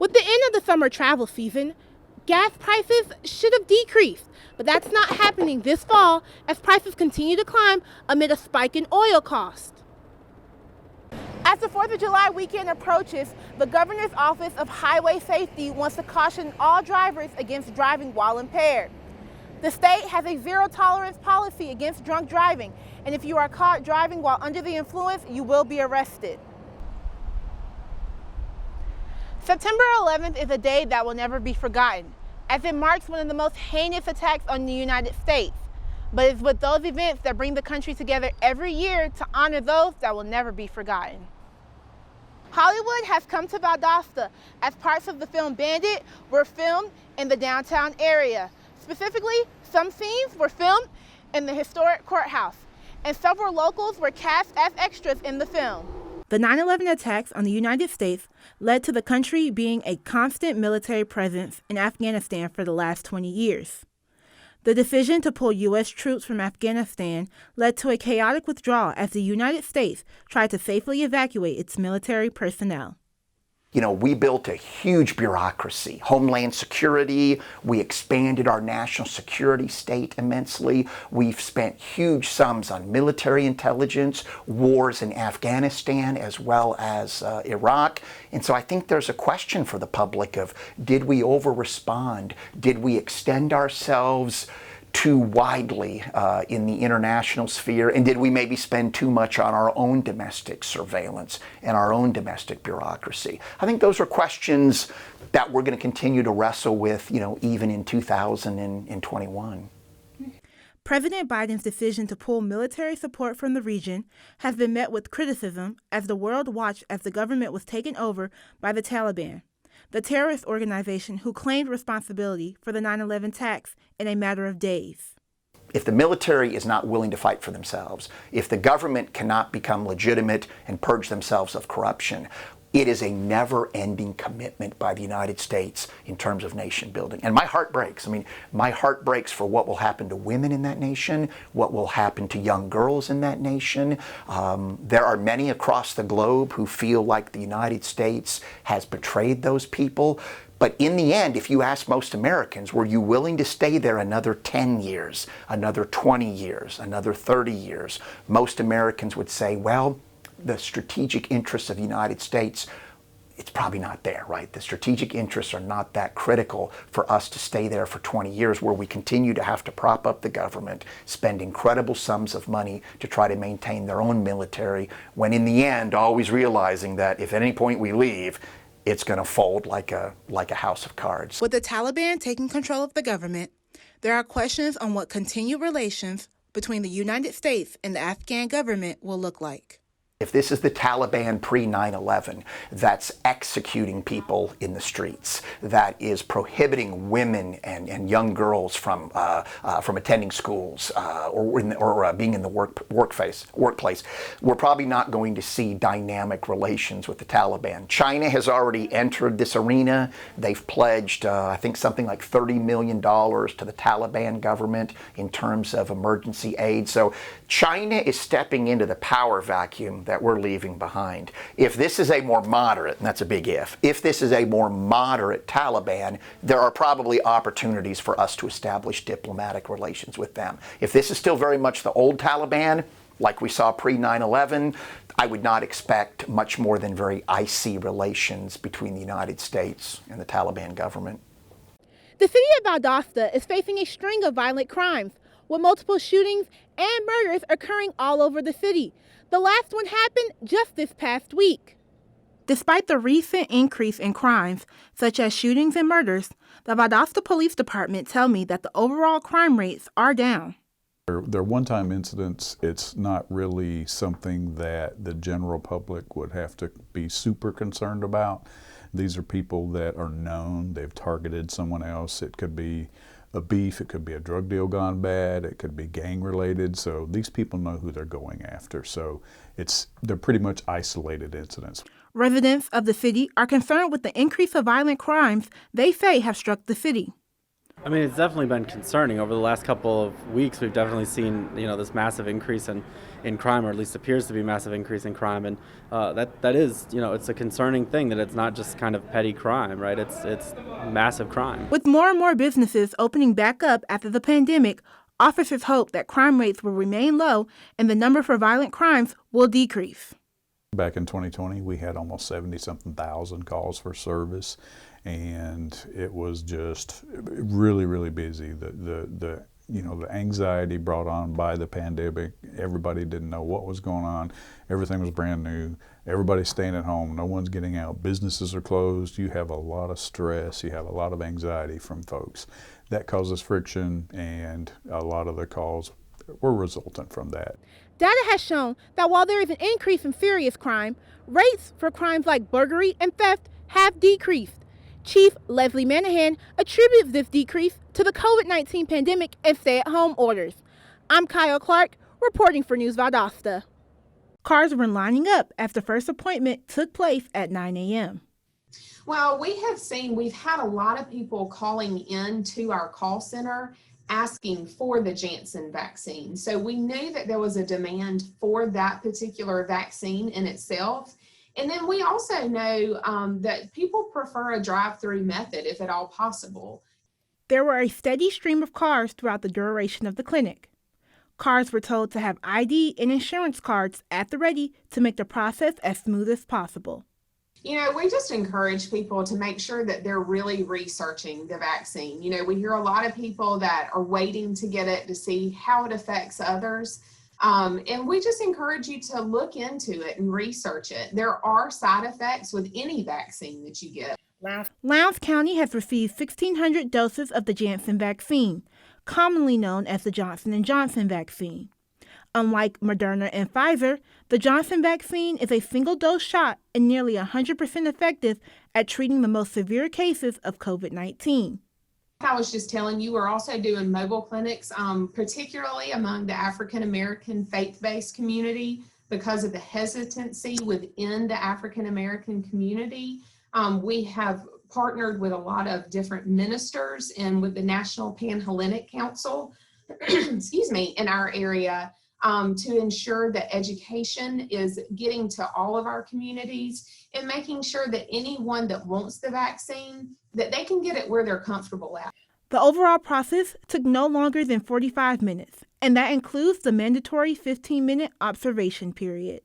With the end of the summer travel season, gas prices should have decreased, but that's not happening this fall as prices continue to climb amid a spike in oil costs. As the 4th of July weekend approaches, the Governor's Office of Highway Safety wants to caution all drivers against driving while impaired. The state has a zero-tolerance policy against drunk driving, and if you are caught driving while under the influence, you will be arrested. September 11th is a day that will never be forgotten, as it marks one of the most heinous attacks on the United States. But it's with those events that bring the country together every year to honor those that will never be forgotten. Hollywood has come to Valdosta as parts of the film Bandit were filmed in the downtown area. Specifically, some scenes were filmed in the historic courthouse, and several locals were cast as extras in the film. The 9/11 attacks on the United States led to the country being a constant military presence in Afghanistan for the last 20 years. The decision to pull U.S. troops from Afghanistan led to a chaotic withdrawal as the United States tried to safely evacuate its military personnel. We built a huge bureaucracy, Homeland Security. We expanded our national security state immensely. We've spent huge sums on military intelligence, wars in Afghanistan as well as Iraq. And so I think there's a question for the public of, did we over-respond? Did we extend ourselves too widely in the international sphere? And did we maybe spend too much on our own domestic surveillance and our own domestic bureaucracy? I think those are questions that we're going to continue to wrestle with, even in 2021. President Biden's decision to pull military support from the region has been met with criticism as the world watched as the government was taken over by the Taliban, the terrorist organization who claimed responsibility for the 9/11 attacks in a matter of days. If the military is not willing to fight for themselves, if the government cannot become legitimate and purge themselves of corruption, it is a never-ending commitment by the United States in terms of nation building. And my heart breaks. My heart breaks for what will happen to women in that nation, what will happen to young girls in that nation. There are many across the globe who feel like the United States has betrayed those people. But in the end, if you ask most Americans, were you willing to stay there another 10 years, another 20 years, another 30 years? Most Americans would say, well, the strategic interests of the United States, it's probably not there, right? The strategic interests are not that critical for us to stay there for 20 years where we continue to have to prop up the government, spend incredible sums of money to try to maintain their own military, when in the end, always realizing that if at any point we leave, it's going to fold like a house of cards. With the Taliban taking control of the government, there are questions on what continued relations between the United States and the Afghan government will look like. If this is the Taliban pre-9/11 that's executing people in the streets, that is prohibiting women and young girls from attending schools or being in the workplace, we're probably not going to see dynamic relations with the Taliban. China has already entered this arena. They've pledged, I think, something like $30 million to the Taliban government in terms of emergency aid. So China is stepping into the power vacuum that we're leaving behind. If this is a more moderate, and that's a big if this is a more moderate Taliban, there are probably opportunities for us to establish diplomatic relations with them. If this is still very much the old Taliban, like we saw pre-9/11, I would not expect much more than very icy relations between the United States and the Taliban government. The city of Valdosta is facing a string of violent crimes, with multiple shootings and murders occurring all over the city. The last one happened just this past week. Despite the recent increase in crimes, such as shootings and murders, the Valdosta Police Department tell me that the overall crime rates are down. They're one-time incidents. It's not really something that the general public would have to be super concerned about. These are people that are known. They've targeted someone else. It could be a beef, it could be a drug deal gone bad, it could be gang related. So these people know who they're going after. So they're pretty much isolated incidents. Residents of the city are concerned with the increase of violent crimes they say have struck the city. I mean, it's definitely been concerning. Over the last couple of weeks, we've definitely seen, this massive increase in crime, or at least appears to be massive increase in crime. And that is, it's a concerning thing that it's not just kind of petty crime, right? It's massive crime. With more and more businesses opening back up after the pandemic, officers hope that crime rates will remain low and the number for violent crimes will decrease. Back in 2020, we had almost 70-something thousand calls for service, and it was just really, really busy. The anxiety brought on by the pandemic, everybody didn't know what was going on. Everything was brand new. Everybody's staying at home. No one's getting out. Businesses are closed. You have a lot of stress. You have a lot of anxiety from folks. That causes friction, and a lot of the calls were resultant from that. Data has shown that while there is an increase in serious crime, rates for crimes like burglary and theft have decreased. Chief Leslie Manahan attributes this decrease to the COVID-19 pandemic and stay-at-home orders. I'm Cyle Clark, reporting for News Valdosta. Cars were lining up as the first appointment took place at 9 a.m. Well, we've had a lot of people calling in to our call center asking for the Janssen vaccine. So we knew that there was a demand for that particular vaccine in itself. And then we also know that people prefer a drive-through method if at all possible. There were a steady stream of cars throughout the duration of the clinic. Cars were told to have ID and insurance cards at the ready to make the process as smooth as possible. We just encourage people to make sure that they're really researching the vaccine. We hear a lot of people that are waiting to get it to see how it affects others. And we just encourage you to look into it and research it. There are side effects with any vaccine that you get. Lowndes County has received 1,600 doses of the Janssen vaccine, commonly known as the Johnson & Johnson vaccine. Unlike Moderna and Pfizer, the Johnson vaccine is a single-dose shot and nearly 100% effective at treating the most severe cases of COVID-19. I was just telling you, we're also doing mobile clinics, particularly among the African-American faith-based community because of the hesitancy within the African-American community. We have partnered with a lot of different ministers and with the National Pan-Hellenic Council, in our area, to ensure that education is getting to all of our communities and making sure that anyone that wants the vaccine, that they can get it where they're comfortable at. The overall process took no longer than 45 minutes, and that includes the mandatory 15-minute observation period.